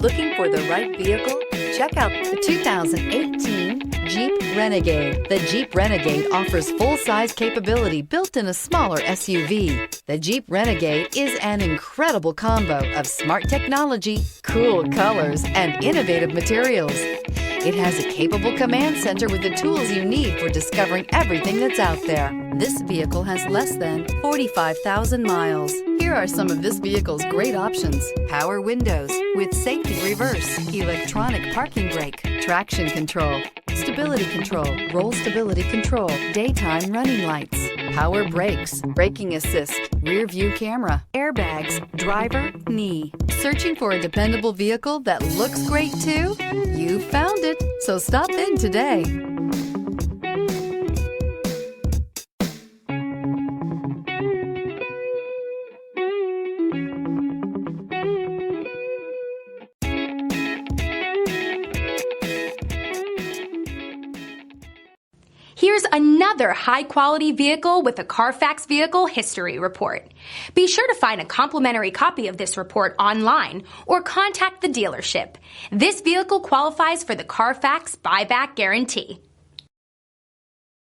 Looking for the right vehicle? Check out the 2018 Jeep Renegade. The Jeep Renegade offers full-size capability built in a smaller SUV. The Jeep Renegade is an incredible combo of smart technology, cool colors, and innovative materials. It has a capable command center with the tools you need for discovering everything that's out there. This vehicle has less than 45,000 miles. Here are some of this vehicle's great options: power windows with safety reverse, electronic parking brake, traction control, stability control, roll stability control, daytime running lights, power brakes, braking assist, rear view camera, airbags, driver, knee. Searching for a dependable vehicle that looks great too? You found it, so stop in today. Here's another high-quality vehicle with a Carfax Vehicle History Report. Be sure to find a complimentary copy of this report online or contact the dealership. This vehicle qualifies for the Carfax Buyback Guarantee.